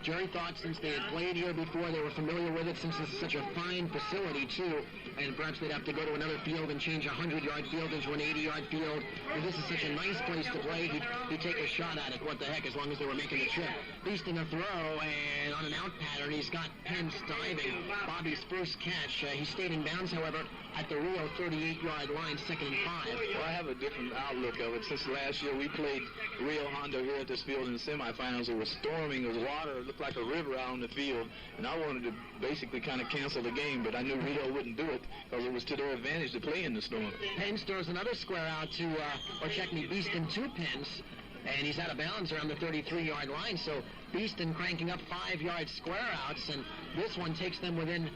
Jerry thought since they had played here before, they were familiar with it, since this is such a fine facility, too, and perhaps they'd have to go to another field and change a 100-yard field into an 80-yard field. But this is such a nice place to play, he'd take a shot at it, what the heck, as long as they were making the trip. Beasting a throw, and on an out pattern, he's got Pence diving. Bobby's first catch. He stayed in bounds, however, at the Rio 38-yard line, 2nd and 5. Well, I have a different outlook of it. Since last year, we played Rio Hondo here at this field in the semifinals. It was storming, it was water, it looked like a river out on the field, and I wanted to basically kind of cancel the game, but I knew Rio wouldn't do it because it was to their advantage to play in the storm. Pence throws another square out to, Beaston to Pence, and he's out of bounds around the 33-yard line, so Beaston cranking up 5-yard square outs, and this one takes them within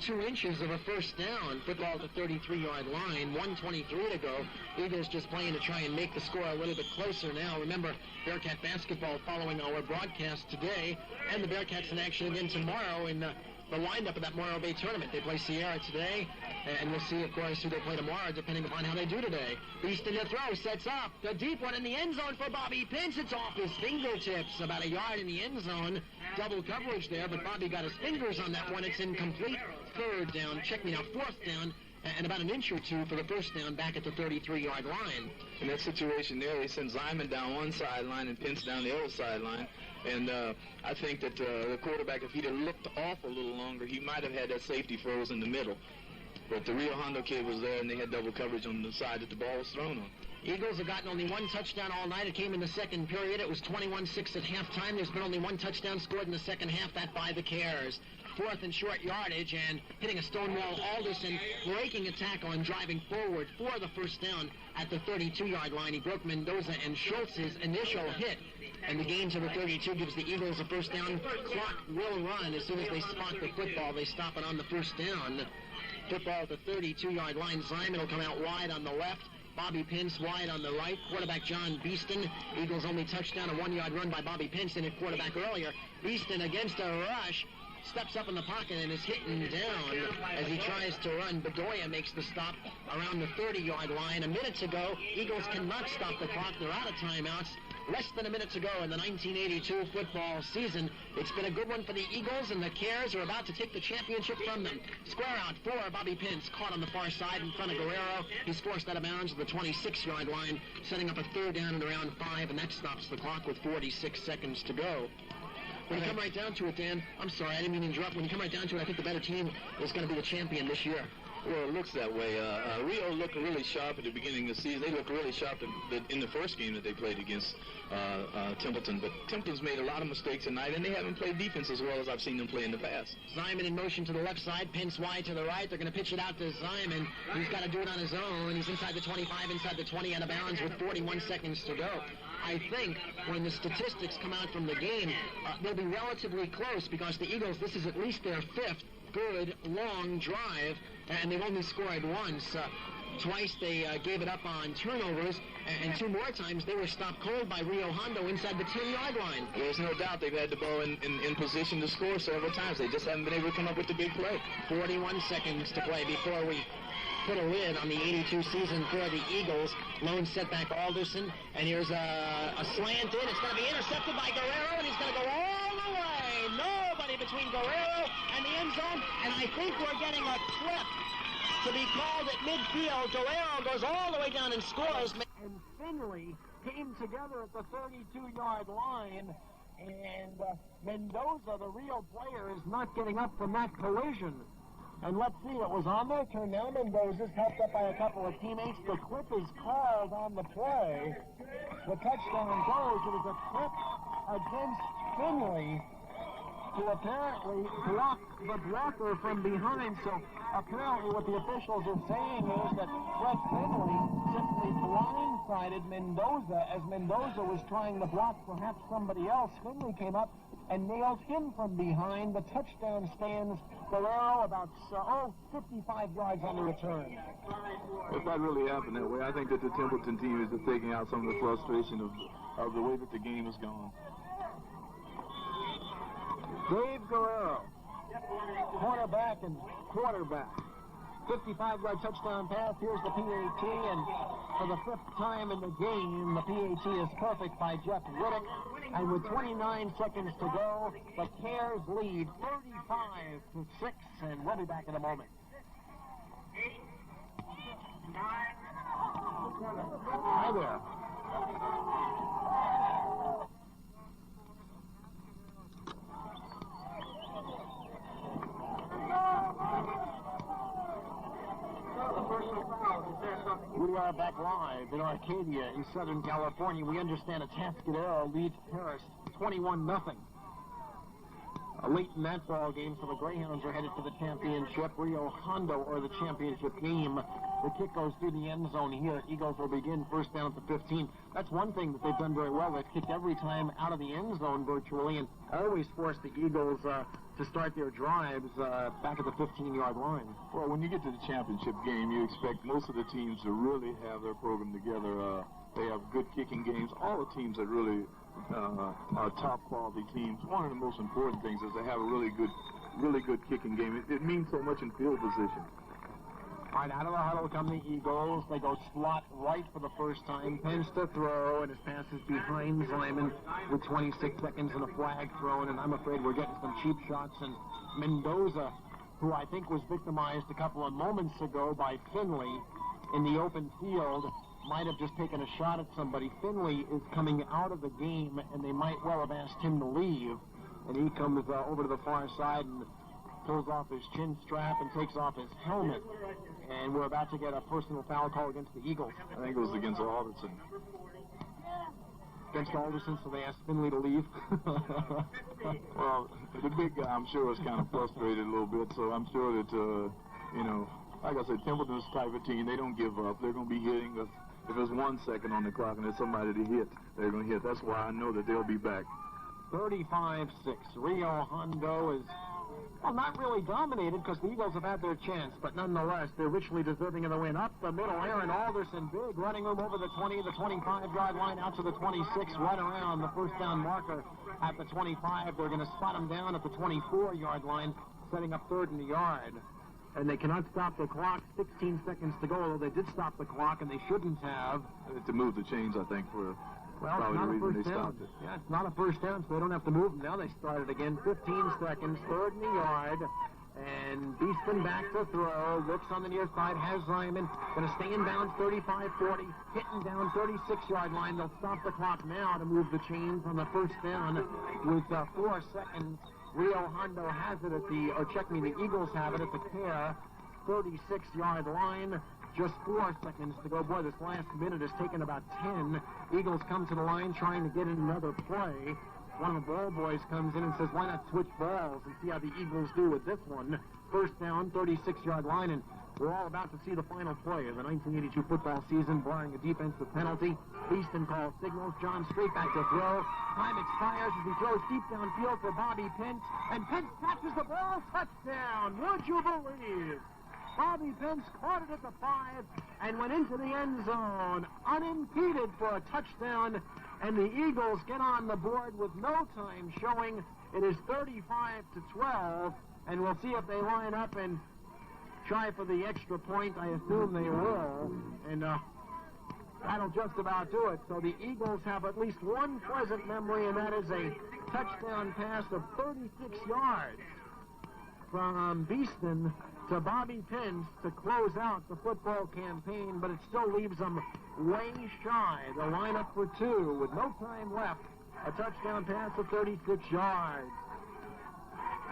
2 inches of a first down. Football at the 33-yard line, 1:23 to go. Eagles just playing to try and make the score a little bit closer now. Remember, Bearcat basketball following our broadcast today, and the Bearcats in action again tomorrow in the lineup of that Morro Bay tournament. They play Sierra today, and we'll see, of course, who they play tomorrow, depending upon how they do today. Beaston to throw, sets up. The deep one in the end zone for Bobby Pence. It's off his fingertips, about a yard in the end zone. Double coverage there, but Bobby got his fingers on that one. It's incomplete. 3rd down. Check me now, 4th down. And about an inch or 2 for the first down back at the 33-yard line. In that situation there, he sent Zyman down one sideline and Pence down the other sideline. And I think that the quarterback, if he'd have looked off a little longer, he might have had that safety froze in the middle. But the Rio Hondo kid was there, and they had double coverage on the side that the ball was thrown on. Eagles have gotten only 1 touchdown all night. It came in the 2nd period. It was 21-6 at halftime. There's been only 1 touchdown scored in the 2nd half, that by the Cares. 4th and short yardage, and hitting a stone wall. Alderson breaking a tackle and driving forward for the first down at the 32-yard line. He broke Mendoza and Schultz's initial hit, and the gain to the 32 gives the Eagles a first down. Clock will run as soon as they spot the football. They stop it on the first down. Football at the 32-yard line. Zyman will come out wide on the left. Bobby Pence wide on the right. Quarterback John Beaston. Eagles only touchdown, a 1-yard run by Bobby Pence, and a quarterback earlier. Beaston against a rush. Steps up in the pocket and is hitting down as he tries to run. Bedoya makes the stop around the 30-yard line. A minute to go. Eagles cannot stop the clock. They're out of timeouts. Less than a minute to go in the 1982 football season. It's been a good one for the Eagles, and the Cares are about to take the championship from them. Square out for Bobby Pence, caught on the far side in front of Guerrero. He's forced out of bounds at the 26-yard line, setting up a 3rd down and around 5, and that stops the clock with 46 seconds to go. When you come right down to it, Dan, I'm sorry, I didn't mean to interrupt. When you come right down to it, I think the better team is going to be the champion this year. Well, it looks that way. Rio looked really sharp at the beginning of the season. They looked really sharp in the first game that they played against Templeton. But Templeton's made a lot of mistakes tonight, and they haven't played defense as well as I've seen them play in the past. Simon in motion to the left side, Pence wide to the right. They're going to pitch it out to Simon. He's got to do it on his own. He's inside the 25, inside the 20, out of bounds with 41 seconds to go. I think when the statistics come out from the game, they'll be relatively close because the Eagles, this is at least their fifth good, long drive, and they've only scored once. Twice they gave it up on turnovers, and two more times they were stopped cold by Rio Hondo inside the 10-yard line. There's no doubt they've had the ball in position to score several times. They just haven't been able to come up with the big play. 41 seconds to play before we put a lid on the 82 season for the Eagles. Lone setback Alderson, and here's a slant in. It's going to be intercepted by Guerrero, and he's going to go all the way. Nobody between Guerrero and the end zone, and I think we're getting a clip to be called at midfield. Guerrero goes all the way down and scores. And Finley came together at the 32-yard line, and Mendoza, the Rio player, is not getting up from that collision. And let's see, it was on their turn. Now Mendoza's helped up by a couple of teammates. The clip is called on the play. The touchdown goes. It is a clip against Finley to apparently block the blocker from behind. So apparently what the officials are saying is that Fred Finley simply blindsided Mendoza as Mendoza was trying to block perhaps somebody else. Finley came up and nailed him from behind. The touchdown stands. Guerrero about 55 yards on the return. If that really happened that way, I think that the Templeton team is just taking out some of the frustration of the way that the game has gone. Dave Guerrero, cornerback and quarterback. 55-yard touchdown pass. Here's the PAT, and for the fifth time in the game, the PAT is perfect by Jeff Riddick. And with 29 seconds to go, the Cares lead 35-6, and we'll be back in a moment. Hi there. We are back live in Arcadia in Southern California. We understand a Atascadero leads Paris 21-0. Late in that ball game, so the Greyhounds are headed to the championship. Rio Hondo or the championship game. The kick goes through the end zone here. Eagles will begin first down at the 15. That's one thing that they've done very well. They've kicked every time out of the end zone virtually, and always forced the Eagles to start their drives back at the 15-yard line. Well, when you get to the championship game, you expect most of the teams to really have their program together. They have good kicking games. All the teams that really are top-quality teams. One of the most important things is they have a really good kicking game. It means so much in field position. All right, out of the huddle come the Eagles. They go slot right for the first time. Pence to throw, and his pass is behind Simon with 26 seconds and a flag thrown, and I'm afraid we're getting some cheap shots. And Mendoza, who I think was victimized a couple of moments ago by Finley in the open field, might have just taken a shot at somebody. Finley is coming out of the game, and they might well have asked him to leave. And he comes over to the far side and pulls off his chin strap and takes off his helmet. And we're about to get a personal foul call against the Eagles. I think it was against Alderson. Against Alderson, so they asked Finley to leave. Well, the big guy, I'm sure, is kind of frustrated a little bit, so I'm sure that, like I said, Templeton's type of team, they don't give up. They're going to be hitting. If there's 1 second on the clock and there's somebody to hit, they're going to hit. That's why I know that they'll be back. 35-6. Rio Hondo is, well, not really dominated because the Eagles have had their chance, but nonetheless, they're richly deserving of the win. Up the middle, Aaron Alderson, big running room over the 20, the 25-yard line out to the 26, right around the first down marker at the 25. They're going to spot him down at the 24-yard line, setting up third and a yard. And they cannot stop the clock. 16 seconds to go, although they did stop the clock, and they shouldn't have. To move the chains, I think, for well, it's not a first down. Yeah, it's not a first down, so they don't have to move them. Now they start it again. 15 seconds, third and a yard. And Beeston back to throw, looks on the near side, has Ryman, going to stay in bounds 35-40, hitting down 36-yard line. They'll stop the clock now to move the chains on the first down with 4 seconds. Rio Hondo has it at the, the Eagles have it at the Care 36-yard line. Just 4 seconds to go. Boy, this last minute has taken about 10. Eagles come to the line trying to get in another play. One of the ball boys comes in and says, why not switch balls and see how the Eagles do with this one. First down, 36-yard line, and we're all about to see the final play of the 1982 football season, barring a defensive penalty. Beeston calls signals. John straight back to throw. Time expires as he throws deep downfield for Bobby Pence, and Pence catches the ball. Touchdown! Would you believe? Bobby Pence caught it at the 5 and went into the end zone unimpeded for a touchdown, and the Eagles get on the board with no time showing. It is 35-12, and we'll see if they line up and try for the extra point. I assume they will, and that'll just about do it. So the Eagles have at least one pleasant memory, and that is a touchdown pass of 36 yards from Beeston to Bobby Pence to close out the football campaign, but it still leaves them way shy. They'll line up for 2 with no time left. A touchdown pass of 36 yards.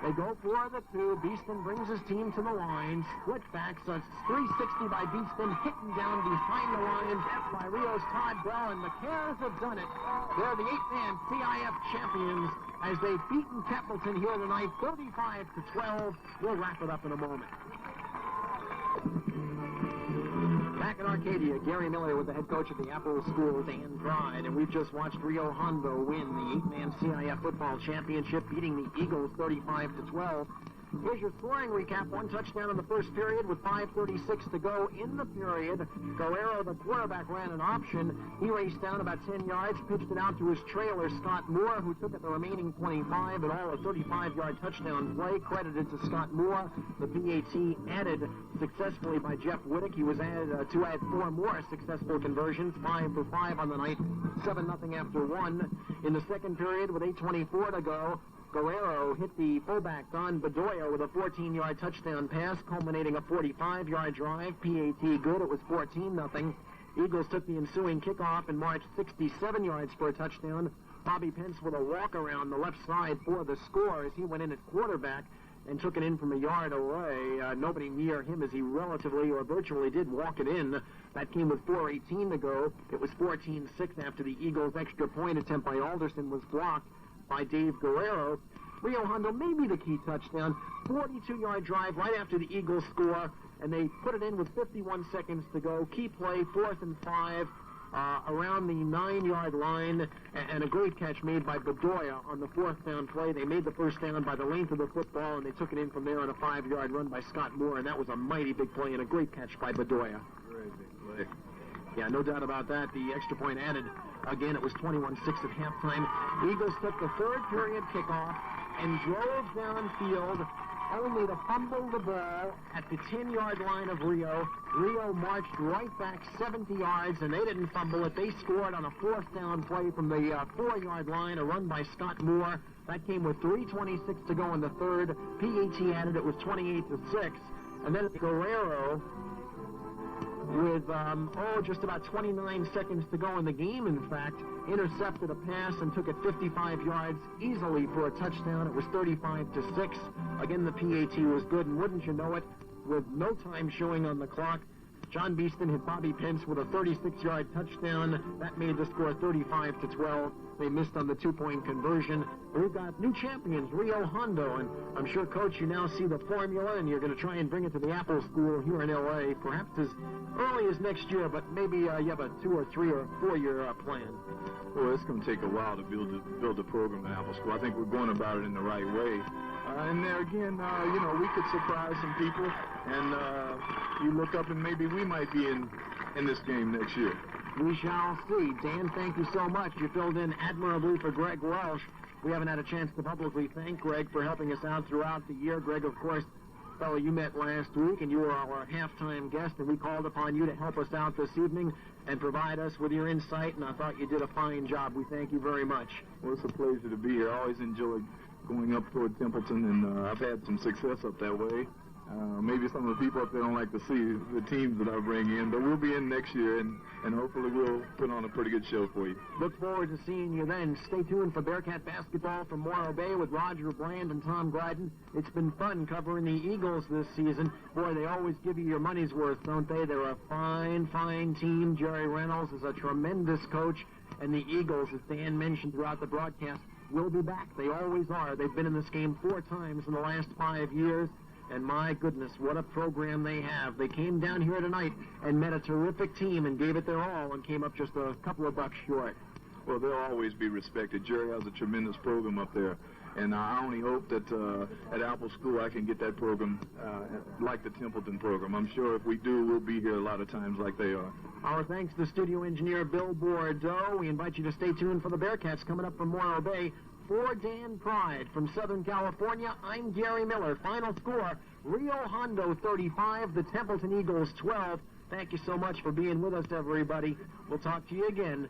They go for the 2. Beeston brings his team to the line. Split back, so it's 360 by Beeston, hitting down behind the lines by Rio's Todd Bell, and the Cares have done it. They're the 8-man CIF champions as they've beaten Templeton here tonight, 35-12. We'll wrap it up in a moment. Back in Arcadia, Gary Miller with the head coach of the Apple School, Dan Pride, and we've just watched Rio Hondo win the 8-man CIF football championship, beating the Eagles 35-12. Here's your scoring recap. 1 touchdown in the first period with 5:36 to go in the period. Guerrero, the quarterback, ran an option. He raced down about 10 yards, pitched it out to his trailer, Scott Moore, who took it the remaining 25, and all a 35-yard touchdown play credited to Scott Moore. The PAT added successfully by Jeff Whittick. He was added to add 4 more successful conversions, 5 for 5 on the night, 7-0 after 1. In the second period with 8:24 to go, Guerrero hit the fullback Don Bedoya with a 14-yard touchdown pass, culminating a 45-yard drive. PAT good. It was 14-0. Eagles took the ensuing kickoff and marched 67 yards for a touchdown. Bobby Pence with a walk around the left side for the score as he went in at quarterback and took it in from a yard away. Nobody near him as he relatively or virtually did walk it in. That came with 4:18 to go. It was 14-6 after the Eagles' extra point attempt by Alderson was blocked by Dave Guerrero. Rio Hondo may be the key touchdown. 42-yard drive right after the Eagles score, and they put it in with 51 seconds to go. Key play, 4th and 5, around the 9-yard line, and a great catch made by Bedoya on the 4th down play. They made the first down by the length of the football, and they took it in from there on a 5-yard run by Scott Moore, and that was a mighty big play and a great catch by Bedoya. Very big play. Yeah, no doubt about that. The extra point added. Again, it was 21-6 at halftime. Eagles took the third period kickoff and drove downfield only to fumble the ball at the 10-yard line of Rio. Rio marched right back 70 yards, and they didn't fumble it. They scored on a 4th down play from the 4-yard line, a run by Scott Moore. That came with 3:26 to go in the third. PAT added it was 28-6. And then Guerrero, with just about 29 seconds to go in the game, in fact, intercepted a pass and took it 55 yards easily for a touchdown. It was 35-6. Again, the PAT was good, and wouldn't you know it, with no time showing on the clock, John Beeston hit Bobby Pence with a 36-yard touchdown. That made the score 35-12. They missed on the 2-point conversion. We've got new champions, Rio Hondo, and I'm sure, Coach, you now see the formula, and you're going to try and bring it to the Apple School here in L.A., perhaps as early as next year, but maybe you have a 2 or 3 or 4-year plan. Well, it's going to take a while to build a program at Apple School. I think we're going about it in the right way. And there again, we could surprise some people, and you look up and maybe we might be in this game next year. We shall see. Dan, thank you so much. You filled in admirably for Greg Welsh. We haven't had a chance to publicly thank Greg for helping us out throughout the year. Greg, of course, fellow you met last week, and you were our halftime guest, and we called upon you to help us out this evening and provide us with your insight, and I thought you did a fine job. We thank you very much. Well, it's a pleasure to be here. I always enjoy going up toward Templeton, and I've had some success up that way. Maybe some of the people up there don't like to see the teams that I bring in, but we'll be in next year, and hopefully we'll put on a pretty good show for you. Look forward to seeing you then. Stay tuned for Bearcat basketball from Morro Bay with Roger Brand and Tom Gryden. It's been fun covering the Eagles this season. Boy, they always give you your money's worth, don't they? They're a fine, fine team. Jerry Reynolds is a tremendous coach, and the Eagles, as Dan mentioned throughout the broadcast, will be back. They always are. They've been in this game 4 times in the last 5 years. And my goodness, what a program they have. They came down here tonight and met a terrific team and gave it their all and came up just a couple of bucks short. Well, they'll always be respected. Jerry has a tremendous program up there. And I only hope that at Apple School I can get that program like the Templeton program. I'm sure if we do, we'll be here a lot of times like they are. Our thanks to studio engineer Bill Bordeaux. We invite you to stay tuned for the Bearcats coming up from Morro Bay. For Dan Pride from Southern California, I'm Gary Miller. Final score, Rio Hondo 35, the Templeton Eagles 12. Thank you so much for being with us, everybody. We'll talk to you again